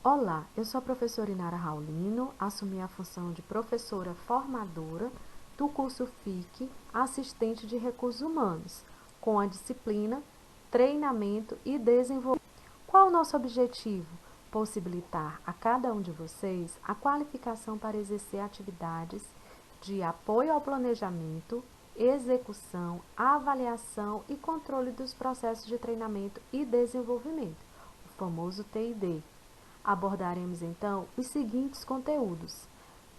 Olá, eu sou a professora Inara Raulino, assumi a função de professora formadora do curso FIC, assistente de recursos humanos, com a disciplina Treinamento e Desenvolvimento. Qual o nosso objetivo? Possibilitar a cada um de vocês a qualificação para exercer atividades de apoio ao planejamento, execução, avaliação e controle dos processos de treinamento e desenvolvimento, o famoso T&D. Abordaremos então os seguintes conteúdos: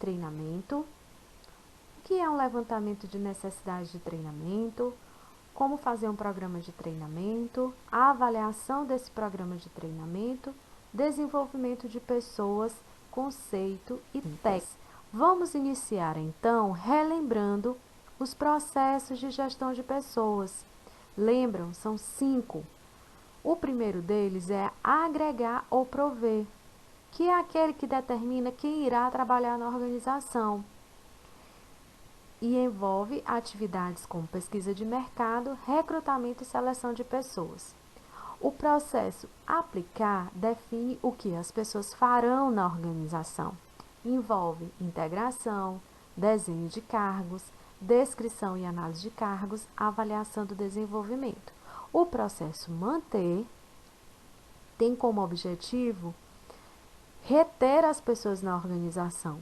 treinamento, o que é um levantamento de necessidades de treinamento, como fazer um programa de treinamento, a avaliação desse programa de treinamento, desenvolvimento de pessoas, conceito e técnicas. Vamos iniciar então relembrando os processos de gestão de pessoas. Lembram? São 5. O primeiro deles é agregar ou prover, que é aquele que determina quem irá trabalhar na organização e envolve atividades como pesquisa de mercado, recrutamento e seleção de pessoas. O processo aplicar define o que as pessoas farão na organização. Envolve integração, desenho de cargos, descrição e análise de cargos, avaliação do desenvolvimento. O processo manter tem como objetivo reter as pessoas na organização.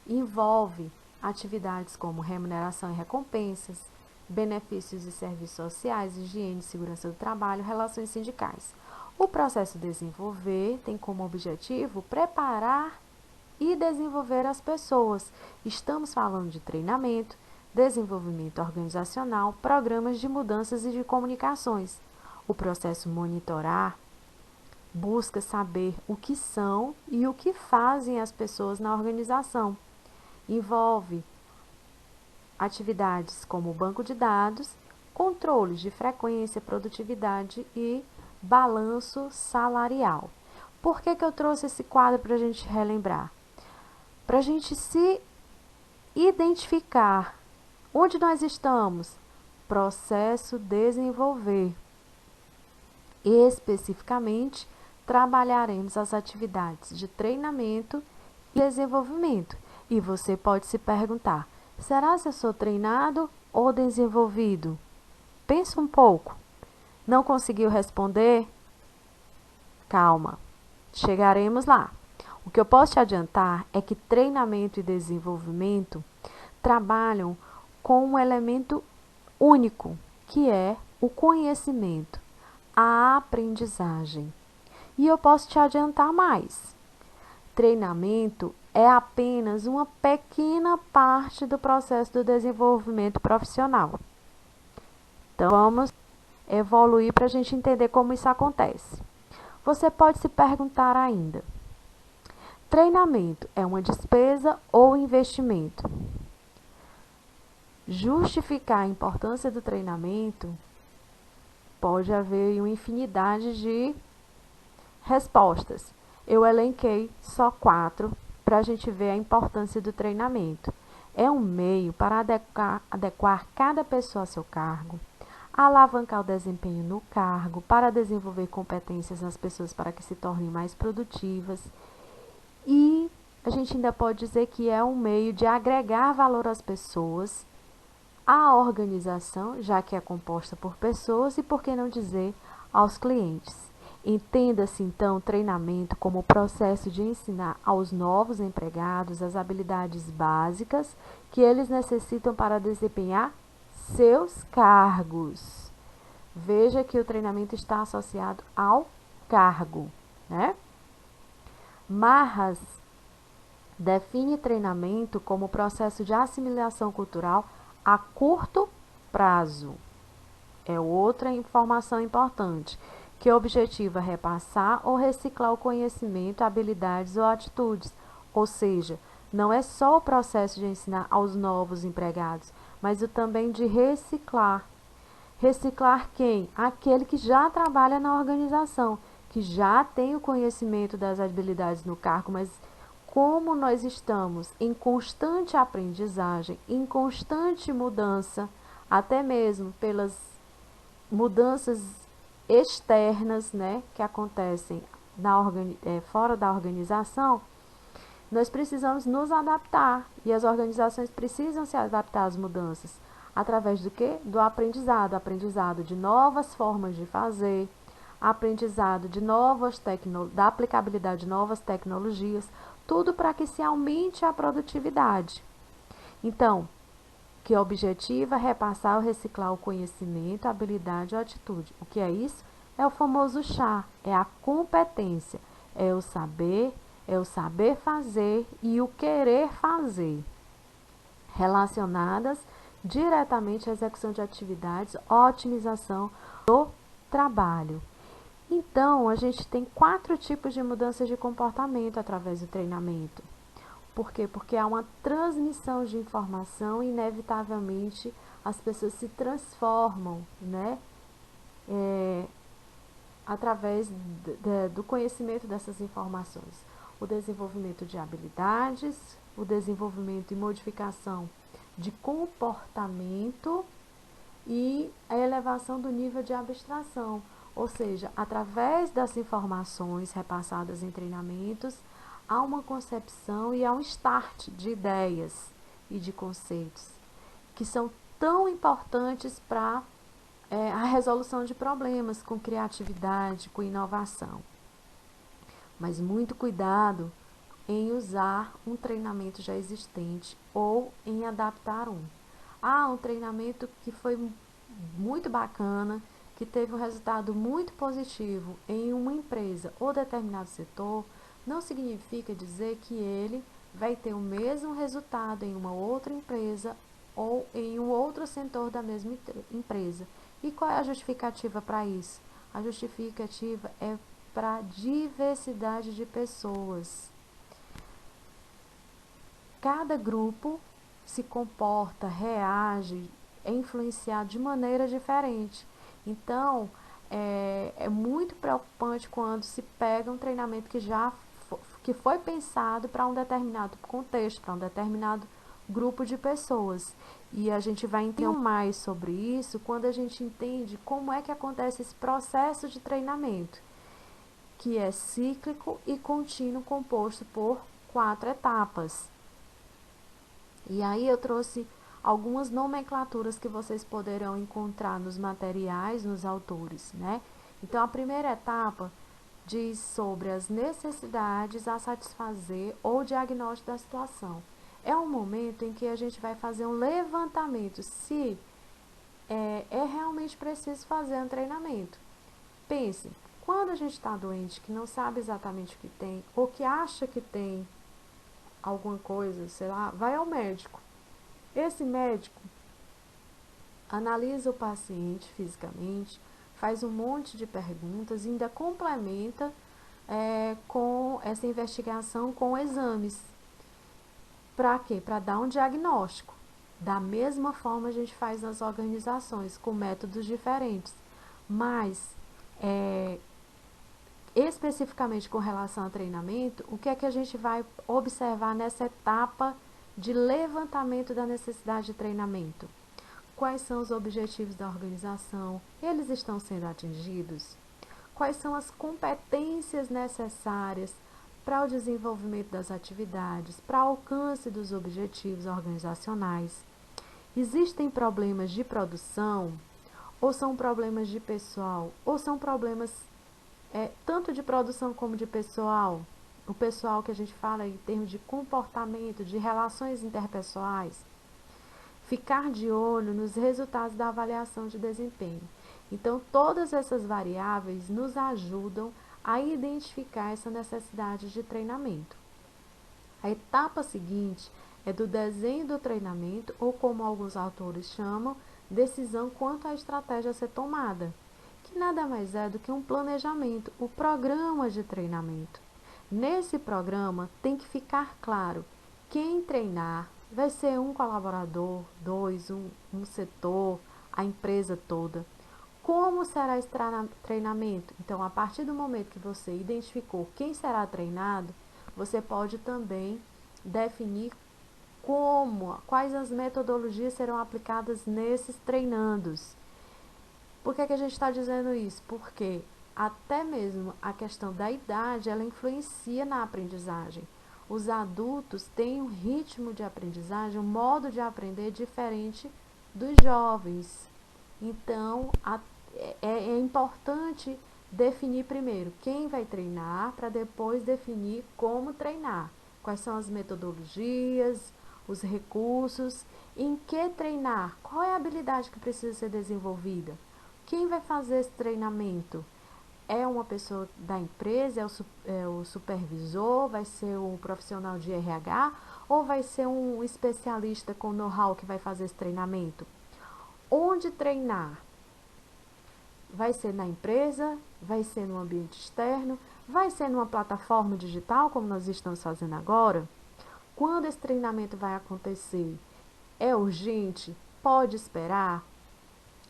Envolve atividades como remuneração e recompensas, benefícios e serviços sociais, higiene e segurança do trabalho, relações sindicais. O processo desenvolver tem como objetivo preparar e desenvolver as pessoas. Estamos falando de treinamento, desenvolvimento organizacional, programas de mudanças e de comunicações. O processo monitorar busca saber o que são e o que fazem as pessoas na organização. Envolve atividades como banco de dados, controles de frequência, produtividade e balanço salarial. Por que eu trouxe esse quadro para a gente relembrar? Para a gente se identificar onde nós estamos. Processo desenvolver. Especificamente, trabalharemos as atividades de treinamento e desenvolvimento. E você pode se perguntar, será se eu sou treinado ou desenvolvido? Pensa um pouco. Não conseguiu responder? Calma, chegaremos lá. O que eu posso te adiantar é que treinamento e desenvolvimento trabalham com um elemento único, que é o conhecimento, a aprendizagem. E eu posso te adiantar mais. Treinamento é apenas uma pequena parte do processo do desenvolvimento profissional. Então, vamos evoluir para a gente entender como isso acontece. Você pode se perguntar ainda: treinamento é uma despesa ou investimento? Justificar a importância do treinamento, pode haver uma infinidade de respostas. Eu elenquei só 4 para a gente ver a importância do treinamento. É um meio para adequar cada pessoa ao seu cargo, alavancar o desempenho no cargo, para desenvolver competências nas pessoas para que se tornem mais produtivas. E a gente ainda pode dizer que é um meio de agregar valor às pessoas, à organização, já que é composta por pessoas, e por que não dizer aos clientes. Entenda-se então o treinamento como o processo de ensinar aos novos empregados as habilidades básicas que eles necessitam para desempenhar seus cargos. Veja que o treinamento está associado ao cargo, né? Marras define treinamento como processo de assimilação cultural a curto prazo. É outra informação importante, que objetiva repassar ou reciclar o conhecimento, habilidades ou atitudes. Ou seja, não é só o processo de ensinar aos novos empregados, mas o também de reciclar. Reciclar quem? Aquele que já trabalha na organização, que já tem o conhecimento das habilidades no cargo, mas como nós estamos em constante aprendizagem, em constante mudança, até mesmo pelas mudanças externas, né, que acontecem fora da organização, nós precisamos nos adaptar e as organizações precisam se adaptar às mudanças. Através do quê? Do aprendizado. Aprendizado de novas formas de fazer, aprendizado de da aplicabilidade de novas tecnologias, tudo para que se aumente a produtividade. Então, que objetiva repassar ou reciclar o conhecimento, a habilidade ou a atitude. O que é isso? É o famoso chá, é a competência, é o saber fazer e o querer fazer, relacionadas diretamente à execução de atividades, otimização do trabalho. Então, a gente tem 4 tipos de mudanças de comportamento através do treinamento. Por quê? Porque há uma transmissão de informação e, inevitavelmente, as pessoas se transformam, né? Através do conhecimento dessas informações. O desenvolvimento de habilidades, o desenvolvimento e modificação de comportamento e a elevação do nível de abstração, ou seja, através das informações repassadas em treinamentos, há uma concepção e há um start de ideias e de conceitos que são tão importantes para a resolução de problemas com criatividade, com inovação. Mas muito cuidado em usar um treinamento já existente ou em adaptar um. Um treinamento que foi muito bacana, que teve um resultado muito positivo em uma empresa ou determinado setor, não significa dizer que ele vai ter o mesmo resultado em uma outra empresa ou em um outro setor da mesma empresa. E qual é a justificativa para isso? A justificativa é para a diversidade de pessoas. Cada grupo se comporta, reage, é influenciado de maneira diferente. Então, é muito preocupante quando se pega um treinamento que foi pensado para um determinado contexto, para um determinado grupo de pessoas. E a gente vai entender mais sobre isso quando a gente entende como é que acontece esse processo de treinamento, que é cíclico e contínuo, composto por 4 etapas. E aí eu trouxe algumas nomenclaturas que vocês poderão encontrar nos materiais, nos autores, né? Então, a primeira etapa diz sobre as necessidades a satisfazer ou diagnóstico da situação. É um momento em que a gente vai fazer um levantamento se é realmente preciso fazer um treinamento. Pense, quando a gente está doente, que não sabe exatamente o que tem, ou que acha que tem alguma coisa, sei lá, vai ao médico. Esse médico analisa o paciente fisicamente, faz um monte de perguntas e ainda complementa com essa investigação com exames. Para quê? Para dar um diagnóstico. Da mesma forma a gente faz nas organizações, com métodos diferentes. Mas, especificamente com relação ao treinamento, o que é que a gente vai observar nessa etapa de levantamento da necessidade de treinamento? Quais são os objetivos da organização? Eles estão sendo atingidos? Quais são as competências necessárias para o desenvolvimento das atividades, para o alcance dos objetivos organizacionais? Existem problemas de produção? Ou são problemas de pessoal? Ou são problemas tanto de produção como de pessoal? O pessoal que a gente fala em termos de comportamento, de relações interpessoais? Ficar de olho nos resultados da avaliação de desempenho. Então, todas essas variáveis nos ajudam a identificar essa necessidade de treinamento. A etapa seguinte é do desenho do treinamento, ou como alguns autores chamam, decisão quanto à estratégia a ser tomada, que nada mais é do que um planejamento, o programa de treinamento. Nesse programa tem que ficar claro quem treinar. Vai ser um colaborador, 2, um setor, a empresa toda. Como será esse treinamento? Então, a partir do momento que você identificou quem será treinado, você pode também definir quais as metodologias serão aplicadas nesses treinandos. Por que a gente está dizendo isso? Porque até mesmo a questão da idade, ela influencia na aprendizagem. Os adultos têm um ritmo de aprendizagem, um modo de aprender diferente dos jovens. Então, é importante definir primeiro quem vai treinar, para depois definir como treinar. Quais são as metodologias, os recursos, em que treinar, qual é a habilidade que precisa ser desenvolvida. Quem vai fazer esse treinamento? É uma pessoa da empresa, é o supervisor, vai ser um profissional de RH ou vai ser um especialista com know-how que vai fazer esse treinamento? Onde treinar? Vai ser na empresa? Vai ser no ambiente externo? Vai ser numa plataforma digital, como nós estamos fazendo agora? Quando esse treinamento vai acontecer? É urgente? Pode esperar?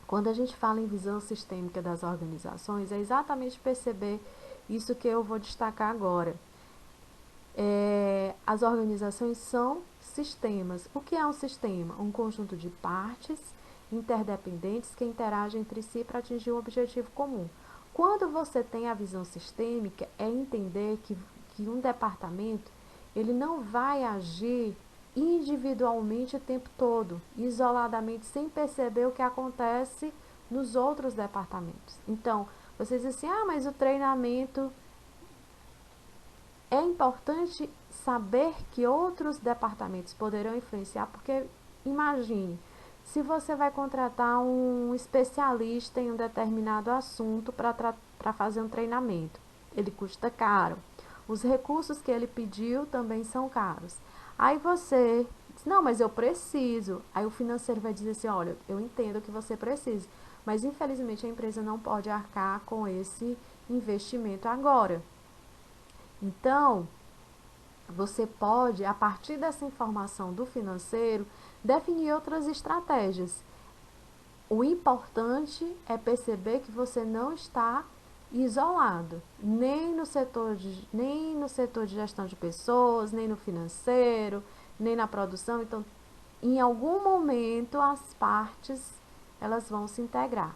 Quando a gente fala em visão sistêmica das organizações, é exatamente perceber isso que eu vou destacar agora. As organizações são sistemas. O que é um sistema? Um conjunto de partes interdependentes que interagem entre si para atingir um objetivo comum. Quando você tem a visão sistêmica, é entender que um departamento ele não vai agir individualmente o tempo todo, isoladamente, sem perceber o que acontece nos outros departamentos. Então, vocês dizem assim, mas o treinamento é importante saber que outros departamentos poderão influenciar, porque imagine, se você vai contratar um especialista em um determinado assunto para fazer um treinamento, ele custa caro. Os recursos que ele pediu também são caros. Aí você diz, não, mas eu preciso. Aí o financeiro vai dizer assim, olha, eu entendo que você precisa, mas infelizmente a empresa não pode arcar com esse investimento agora. Então, você pode, a partir dessa informação do financeiro, definir outras estratégias. O importante é perceber que você não está isolado, nem no setor de gestão de pessoas, nem no financeiro, nem na produção. Então, em algum momento, as partes elas vão se integrar.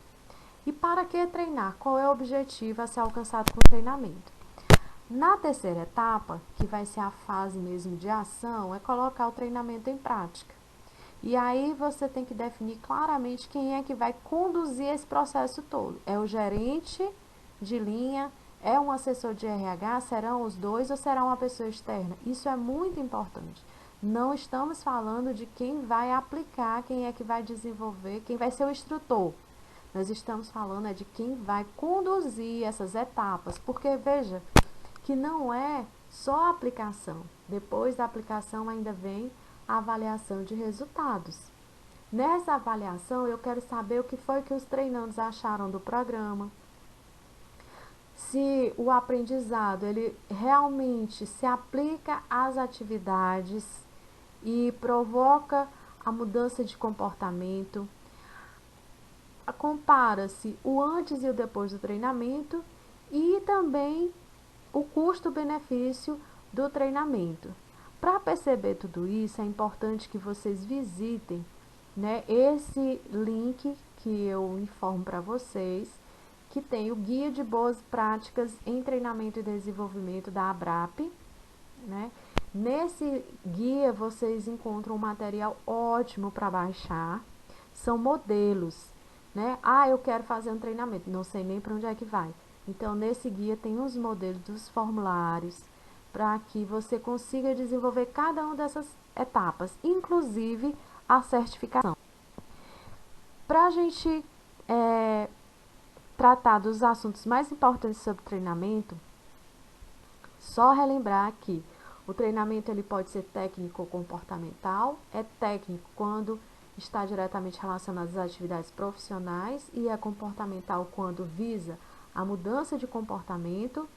E para que treinar? Qual é o objetivo a ser alcançado com o treinamento? Na terceira etapa, que vai ser a fase mesmo de ação, é colocar o treinamento em prática. E aí você tem que definir claramente quem é que vai conduzir esse processo todo. É o gerente de linha, é um assessor de RH, serão os dois ou será uma pessoa externa? Isso é muito importante. Não estamos falando de quem vai aplicar, quem é que vai desenvolver, quem vai ser o instrutor. Nós estamos falando de quem vai conduzir essas etapas, porque veja, que não é só a aplicação. Depois da aplicação ainda vem a avaliação de resultados. Nessa avaliação eu quero saber o que foi que os treinandos acharam do programa, se o aprendizado ele realmente se aplica às atividades e provoca a mudança de comportamento. Compara-se o antes e o depois do treinamento e também o custo-benefício do treinamento. Para perceber tudo isso, é importante que vocês visitem, né, esse link que eu informo para vocês, que tem o Guia de Boas Práticas em Treinamento e Desenvolvimento da ABRAP. Né? Nesse guia vocês encontram um material ótimo para baixar, são modelos. Né? Eu quero fazer um treinamento, não sei nem para onde é que vai. Então, nesse guia tem os modelos dos formulários para que você consiga desenvolver cada uma dessas etapas, inclusive a certificação. Para a gente tratar dos assuntos mais importantes sobre treinamento, só relembrar que o treinamento ele pode ser técnico ou comportamental. É técnico quando está diretamente relacionado às atividades profissionais e é comportamental quando visa a mudança de comportamento.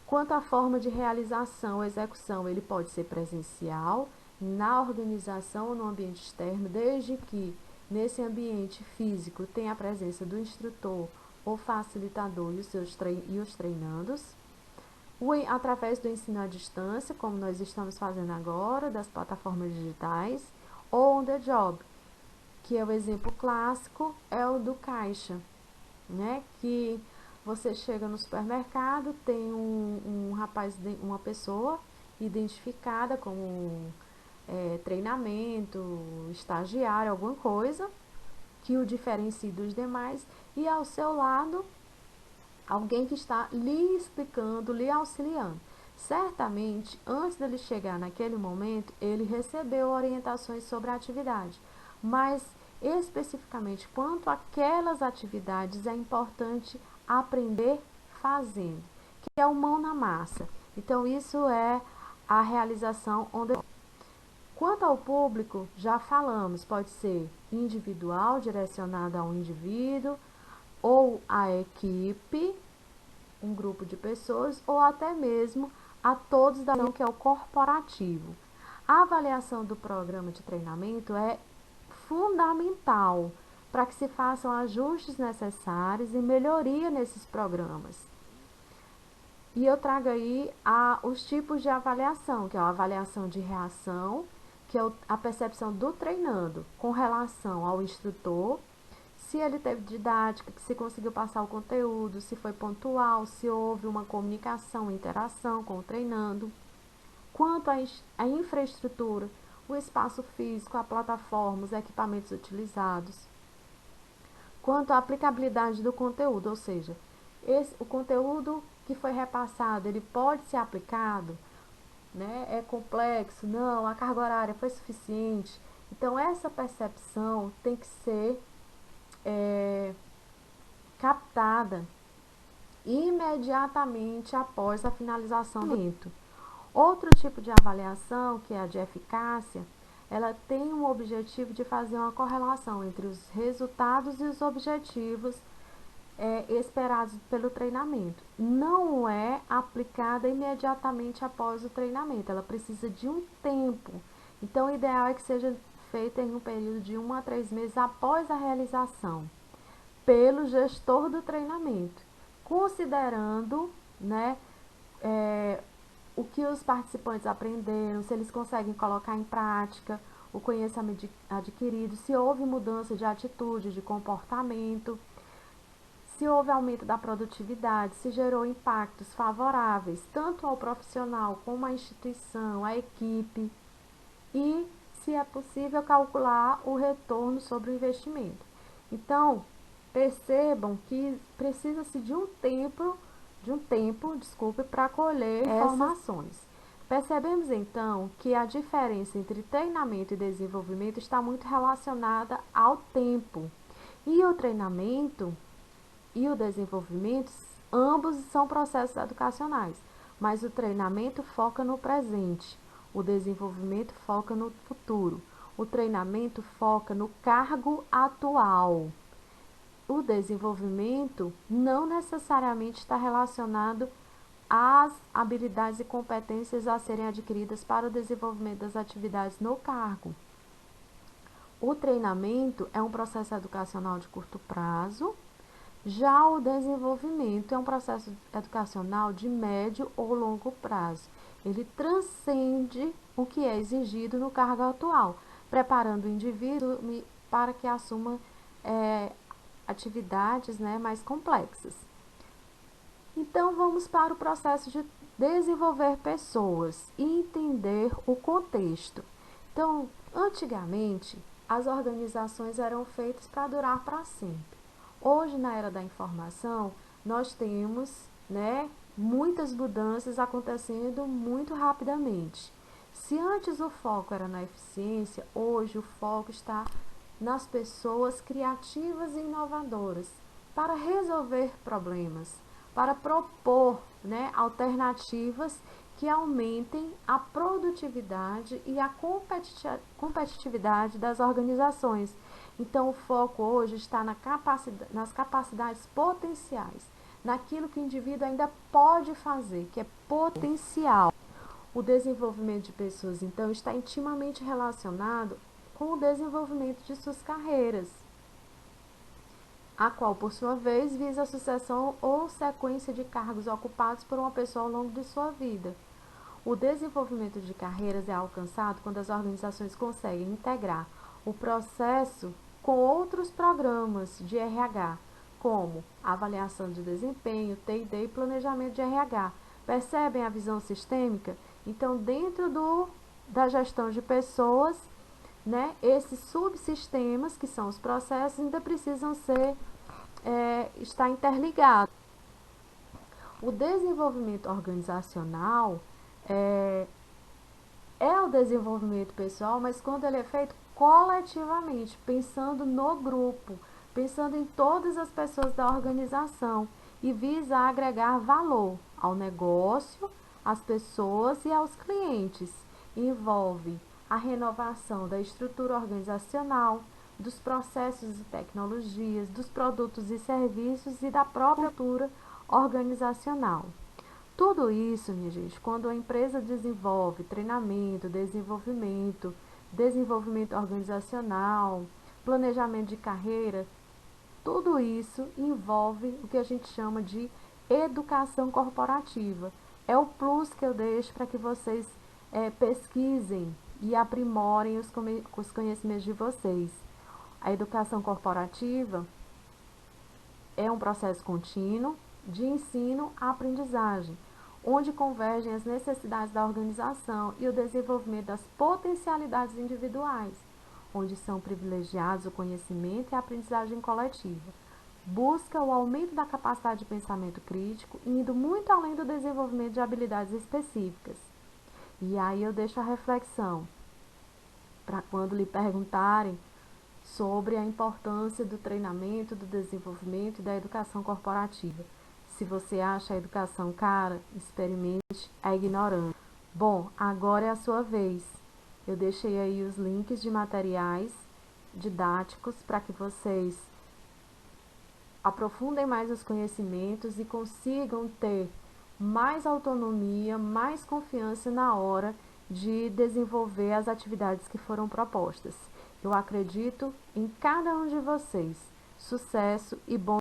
Quanto à forma de realização ou execução, ele pode ser presencial, na organização ou no ambiente externo, desde que nesse ambiente físico tenha a presença do instrutor ou facilitador e os treinandos. Através do ensino à distância, como nós estamos fazendo agora, das plataformas digitais, ou on the job, que é o exemplo clássico, é o do Caixa, né? Que Você chega no supermercado, tem um rapaz, uma pessoa identificada como treinamento, estagiário, alguma coisa que o diferencie dos demais, e ao seu lado alguém que está lhe explicando, lhe auxiliando. Certamente, antes dele chegar naquele momento, ele recebeu orientações sobre a atividade, mas especificamente quanto àquelas atividades é importante aprender fazendo, que é o mão na massa. Então, isso é a realização onde. Quanto ao público, já falamos, pode ser individual, direcionado a um indivíduo, ou a equipe, um grupo de pessoas, ou até mesmo a todos da que é o corporativo. A avaliação do programa de treinamento é fundamental para que se façam ajustes necessários e melhoria nesses programas. E eu trago aí os tipos de avaliação, que é a avaliação de reação, que é a percepção do treinando com relação ao instrutor, se ele teve didática, se conseguiu passar o conteúdo, se foi pontual, se houve uma comunicação, interação com o treinando. Quanto à infraestrutura, o espaço físico, a plataforma, os equipamentos utilizados. Quanto à aplicabilidade do conteúdo, ou seja, o conteúdo que foi repassado, ele pode ser aplicado, né? É complexo? Não, a carga horária foi suficiente. Então, essa percepção tem que ser captada imediatamente após a finalização do treinamento. Outro tipo de avaliação, que é a de eficácia, ela tem um objetivo de fazer uma correlação entre os resultados e os objetivos esperados pelo treinamento. Não é aplicada imediatamente após o treinamento, ela precisa de um tempo. Então, o ideal é que seja feita em um período de 1 a 3 meses após a realização, pelo gestor do treinamento, considerando, né, o que os participantes aprenderam, se eles conseguem colocar em prática o conhecimento adquirido, se houve mudança de atitude, de comportamento, se houve aumento da produtividade, se gerou impactos favoráveis tanto ao profissional como à instituição, à equipe, e se é possível calcular o retorno sobre o investimento. Então, percebam que precisa-se de um tempo, para colher informações. Percebemos então que a diferença entre treinamento e desenvolvimento está muito relacionada ao tempo. E o treinamento e o desenvolvimento, ambos são processos educacionais, mas o treinamento foca no presente, o desenvolvimento foca no futuro, o treinamento foca no cargo atual. O desenvolvimento não necessariamente está relacionado às habilidades e competências a serem adquiridas para o desenvolvimento das atividades no cargo. O treinamento é um processo educacional de curto prazo. Já o desenvolvimento é um processo educacional de médio ou longo prazo. Ele transcende o que é exigido no cargo atual, preparando o indivíduo para que assuma atividades, né, mais complexas. Então, vamos para o processo de desenvolver pessoas e entender o contexto. Então, antigamente, as organizações eram feitas para durar para sempre. Hoje, na era da informação, nós temos, né, muitas mudanças acontecendo muito rapidamente. Se antes o foco era na eficiência, hoje o foco está nas pessoas criativas e inovadoras para resolver problemas, para propor, né, alternativas que aumentem a produtividade e a competitividade das organizações. Então, o foco hoje está nas capacidades potenciais, naquilo que o indivíduo ainda pode fazer, que é potencial. O desenvolvimento de pessoas, então, está intimamente relacionado com o desenvolvimento de suas carreiras, a qual, por sua vez, visa a sucessão ou sequência de cargos ocupados por uma pessoa ao longo de sua vida. O desenvolvimento de carreiras é alcançado quando as organizações conseguem integrar o processo com outros programas de RH, como avaliação de desempenho, T&D e planejamento de RH. Percebem a visão sistêmica? Então, dentro da gestão de pessoas, né, esses subsistemas, que são os processos, ainda precisam estar interligados. O desenvolvimento organizacional é o desenvolvimento pessoal, mas quando ele é feito coletivamente, pensando no grupo, pensando em todas as pessoas da organização e visa agregar valor ao negócio, às pessoas e aos clientes. Envolve a renovação da estrutura organizacional, dos processos e tecnologias, dos produtos e serviços e da própria cultura organizacional. Tudo isso, minha gente, quando a empresa desenvolve treinamento, desenvolvimento organizacional, planejamento de carreira, tudo isso envolve o que a gente chama de educação corporativa. É o plus que eu deixo para que vocês pesquisem e aprimorem os conhecimentos de vocês. A educação corporativa é um processo contínuo de ensino à aprendizagem, onde convergem as necessidades da organização e o desenvolvimento das potencialidades individuais, onde são privilegiados o conhecimento e a aprendizagem coletiva. Busca o aumento da capacidade de pensamento crítico, indo muito além do desenvolvimento de habilidades específicas. E aí eu deixo a reflexão, para quando lhe perguntarem sobre a importância do treinamento, do desenvolvimento e da educação corporativa. Se você acha a educação cara, experimente a ignorância. Bom, agora é a sua vez. Eu deixei aí os links de materiais didáticos para que vocês aprofundem mais os conhecimentos e consigam ter mais autonomia, mais confiança na hora de desenvolver as atividades que foram propostas. Eu acredito em cada um de vocês. Sucesso e bom